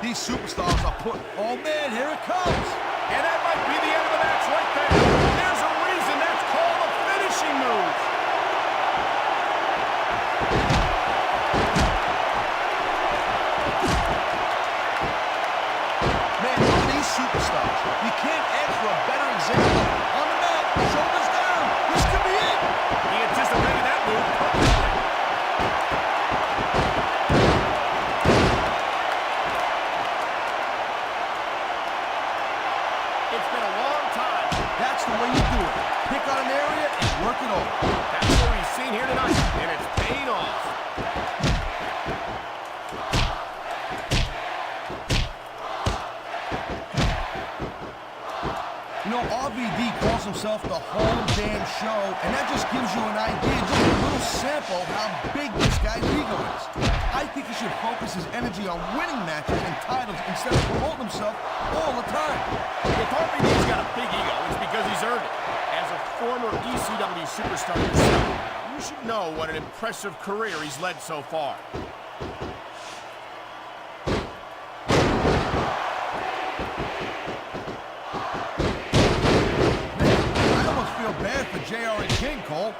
These superstars are putting... Oh, man, here it comes. And that might be the end of the match right there. There's a reason that's called a finishing move. Man, look at these superstars. You can't ask for a better example. On the mat, shoulders down. This could be it. He anticipated that move perfectly. work it all. That's what we've seen here tonight, and it's paying off. You know, RVD calls himself the whole damn show, and that just gives you an idea, just a little sample how big this guy's ego is. I think he should focus his energy on winning matches and titles instead of promoting himself all the time. If RVD's got a big ego, it's because he's earned it. As a former ECW superstar yourself, you should know what an impressive career he's led so far. Bad for JR and King, Cole.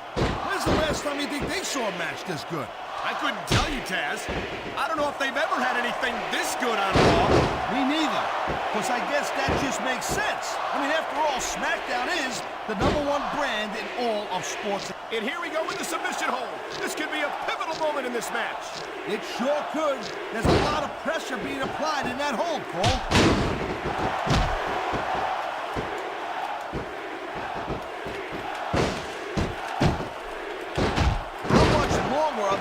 When's the last time you think they saw a match this good? I couldn't tell you, Taz. I don't know if they've ever had anything this good on Raw. Me neither. Because I guess that just makes sense. I mean, after all, SmackDown is the #1 brand in all of sports. And here we go with the submission hold. This could be a pivotal moment in this match. It sure could. There's a lot of pressure being applied in that hold, Cole.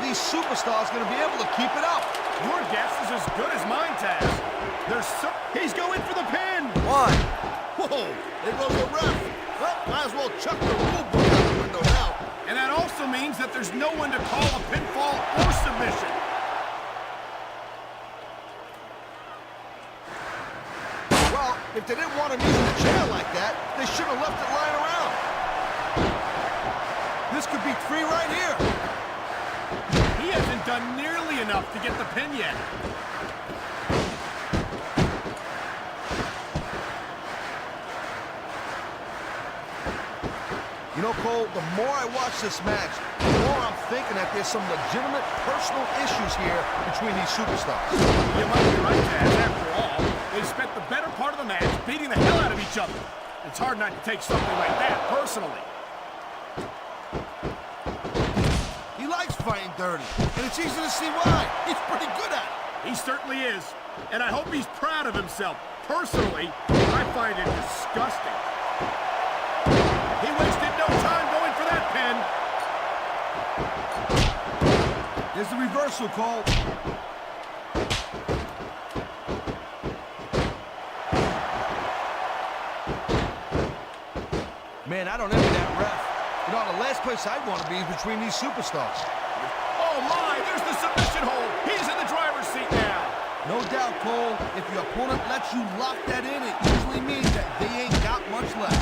These superstars going to be able to keep it up. Your guess is as good as mine, Taz. He's going for the pin. Why? Whoa, there goes the ref. Well, might as well chuck the rule book out the window now. And that also means that there's no one to call a pinfall or submission. Well, if they didn't want him using the chair like that, they should have left it lying around. This could be 3 right here. He hasn't done nearly enough to get the pin yet. You know, Cole, the more I watch this match, the more I'm thinking that there's some legitimate personal issues here between these superstars. You might be right, Taz. After all, they spent the better part of the match beating the hell out of each other. It's hard not to take something like that personally. Fighting dirty, and it's easy to see why. He's pretty good at it. He certainly is, and I hope he's proud of himself. Personally, I find it disgusting. He wasted no time going for that pin. There's the reversal, Cole. Man, I don't envy that ref. You know, the last place I'd want to be is between these superstars. Oh my, there's the submission hold. He's in the driver's seat now. No doubt, Cole. If your opponent lets you lock that in, it usually means that they ain't got much left.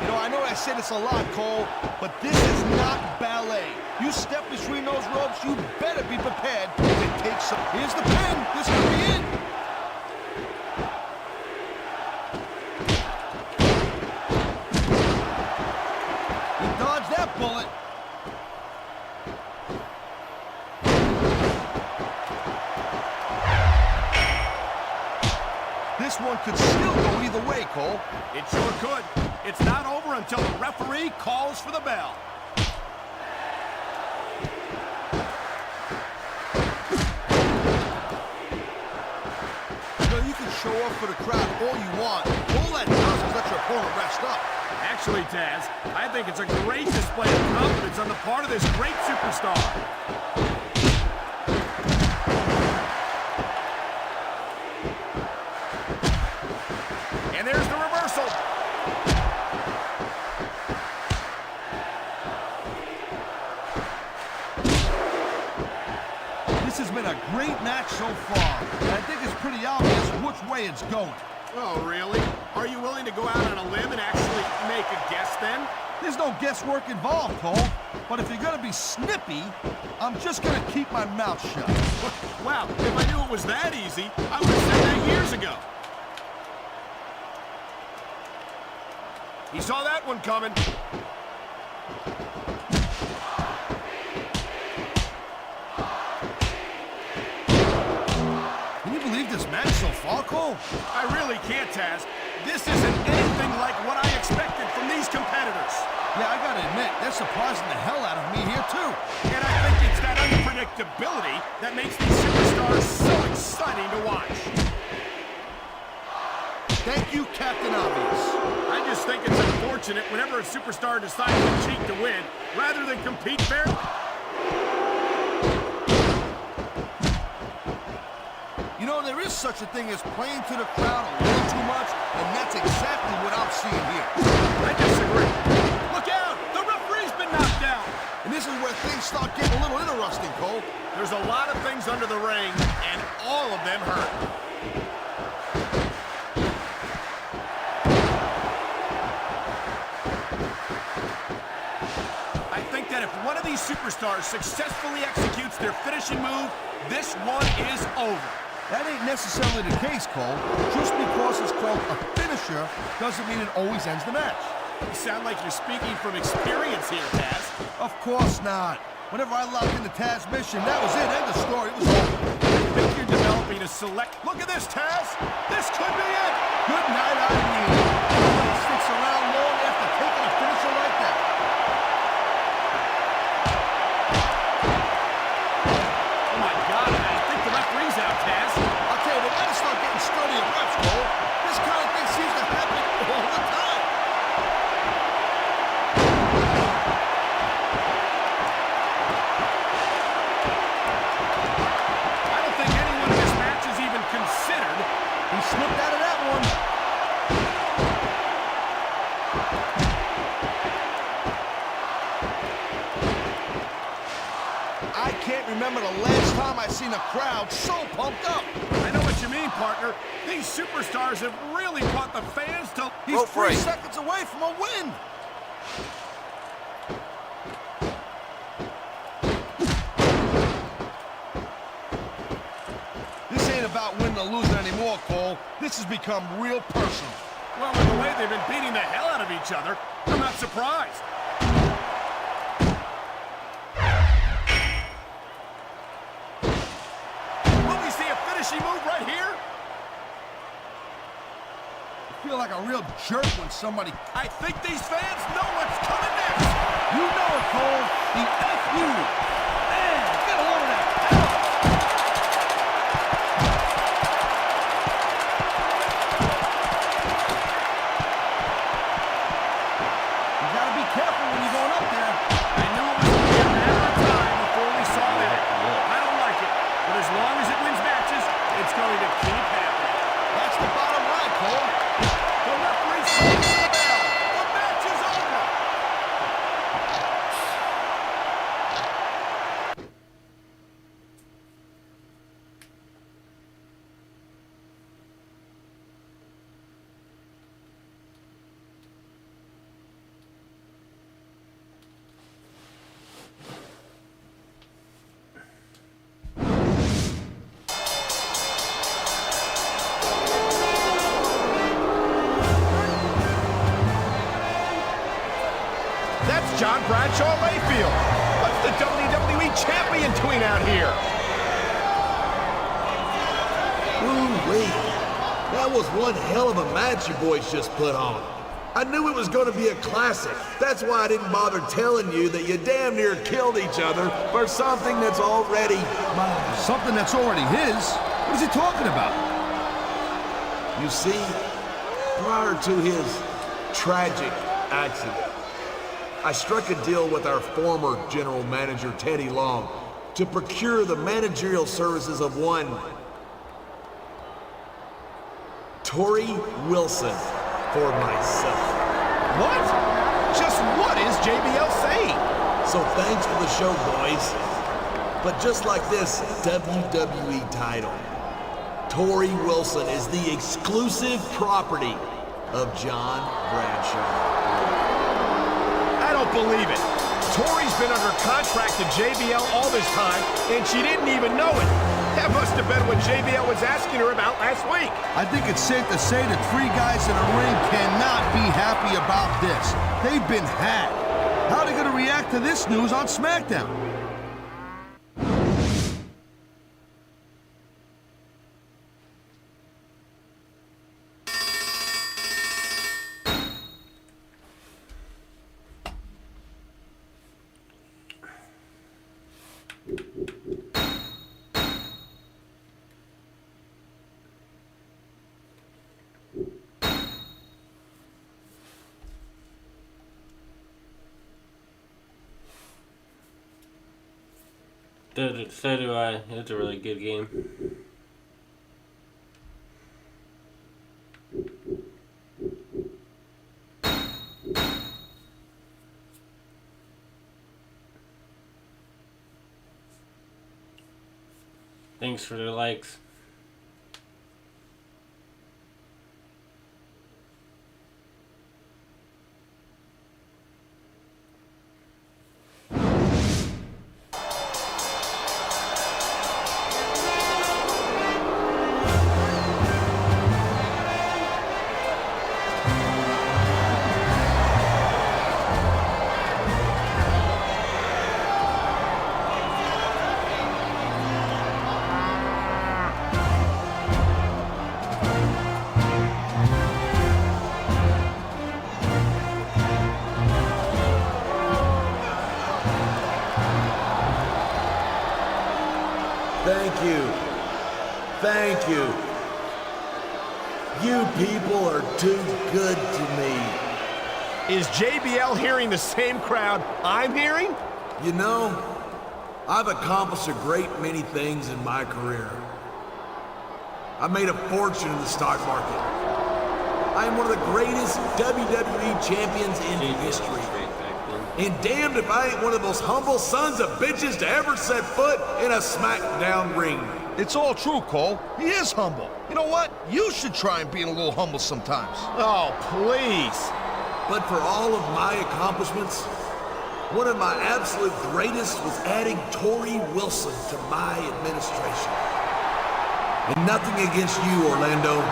You know, I know I say this a lot, Cole, but this is not ballet. You step between those ropes, you better be prepared to take some. Here's the pin. This could be it. Bullet. This one could still go either way, Cole. It sure could. It's not over until the referee calls for the bell. You can show off for the crowd all you want. All that does is let your opponent rest up. Actually, Taz, I think it's a great display of confidence on the part of this great superstar. And there's the reversal. This has been a great match so far. I think it's pretty obvious which way it's going. Oh, really? Are you willing to go out on a limb and actually make a guess then? There's no guesswork involved, Cole. But if you're gonna be snippy, I'm just gonna keep my mouth shut. Wow, if I knew it was that easy, I would have said that years ago. He saw that one coming. Can you believe this match so far, Cole? I really can't, Taz. This isn't anything like what I expected from these competitors. Yeah, I gotta admit, they're surprising the hell out of me here, too. And I think it's that unpredictability that makes these superstars so exciting to watch. Thank you, Captain Obvious. I just think it's unfortunate whenever a superstar decides to cheat to win, rather than compete fairly. You know, there is such a thing as playing to the crowd a little too much, and that's exactly what I'm seeing here. I disagree. Look out! The referee's been knocked down! And this is where things start getting a little interesting, Cole. There's a lot of things under the ring, and all of them hurt. I think that if one of these superstars successfully executes their finishing move, this one is over. That ain't necessarily the case, Cole. Just because it's called a finisher doesn't mean it always ends the match. You sound like you're speaking from experience here, Taz. Of course not. Whenever I locked into Taz's mission, that was it. End of story. It was over. I think you're developing a select... Look at this, Taz! This could be it! Good night, Irene. Nobody sticks around long after taking a finisher like that. Oh my God, I think the referee's out, Taz. I'll tell you, they gotta start getting sturdy at reps, Cole. This kind of thing seems to happen all the time. I don't think anyone in this match is even considered. He slipped out of that one. I can't remember the last time I seen a crowd so pumped up. I know what you mean, partner. These superstars have really brought the fans to... He's 3 seconds away from a win. This ain't about winning or losing anymore, Cole. This has become real personal. Well, with the way they've been beating the hell out of each other, I'm not surprised. Will we see a finishing move right here? I feel like a real jerk when somebody... I think these fans know what's coming next. You know it, Cole. The F.U. Man, get a load of that. You gotta be careful when you're going up there. I knew it was going to be a matter of time before we saw that. I don't like it, but as long as it wins matches, it's going to keep happening. That's the bottom line, Cole. The referee's calling the bell. The match is over. That's John Bradshaw Layfield. What's the WWE champion doing out here? Ooh-wee. That was one hell of a match you boys just put on. I knew it was going to be a classic. That's why I didn't bother telling you that you damn near killed each other for something that's already mine. Something that's already his? What is he talking about? You see, prior to his tragic accident, I struck a deal with our former general manager, Teddy Long, to procure the managerial services of one Torrie Wilson for myself. What? Just what is JBL saying? So thanks for the show, boys. But just like this WWE title, Torrie Wilson is the exclusive property of John Bradshaw. I don't believe it. Tori's been under contract to JBL all this time, and she didn't even know it. That must have been what JBL was asking her about last week. I think it's safe to say that 3 guys in a ring cannot be happy about this. They've been had. How are they going to react to this news on SmackDown? So do I. It's a really good game. Thanks for the likes. Thank you. Thank you. You people are too good to me. Is JBL hearing the same crowd I'm hearing? You know, I've accomplished a great many things in my career. I made a fortune in the stock market. I am one of the greatest WWE champions in history. And damned if I ain't one of the most humble sons of bitches to ever set foot in a Smackdown ring. It's all true, Cole. He is humble. You know what? You should try and be a little humble sometimes. Oh, please. But for all of my accomplishments, one of my absolute greatest was adding Tori Wilson to my administration. And nothing against you, Orlando,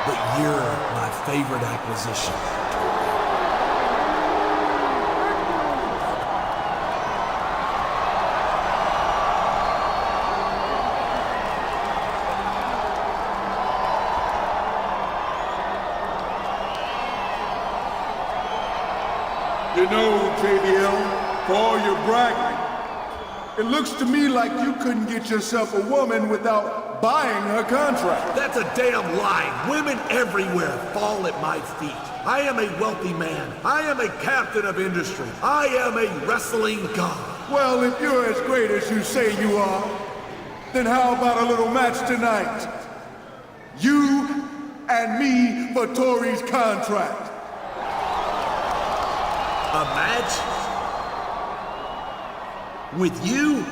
but you're my favorite acquisition. You know, JBL, for all your bragging, it looks to me like you couldn't get yourself a woman without buying her contract. That's a damn lie. Women everywhere fall at my feet. I am a wealthy man. I am a captain of industry. I am a wrestling god. Well, if you're as great as you say you are, then how about a little match tonight? You and me for Tori's contract. A match? With you?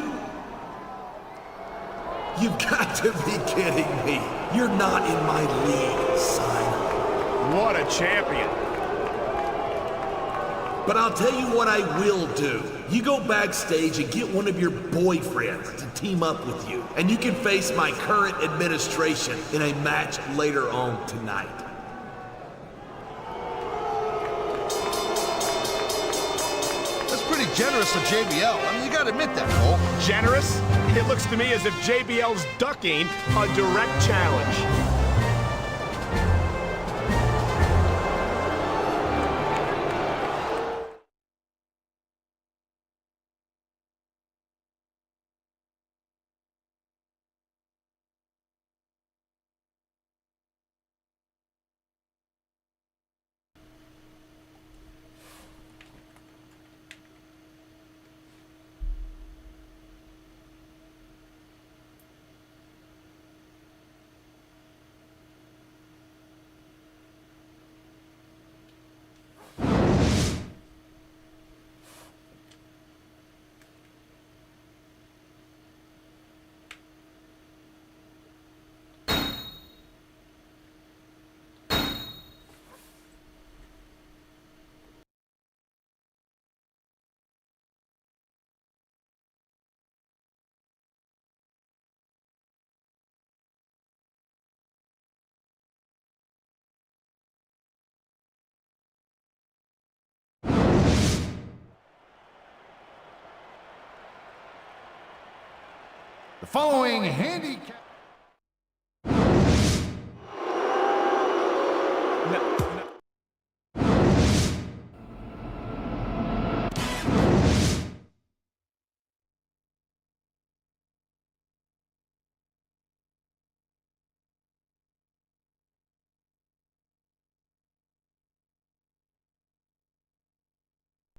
You've got to be kidding me. You're not in my league, son. What a champion. But I'll tell you what I will do. You go backstage and get one of your boyfriends to team up with you, and you can face my current administration in a match later on tonight. Pretty generous of JBL. I mean, you gotta admit that, Cole. Generous? It looks to me as if JBL's ducking a direct challenge. The following handicap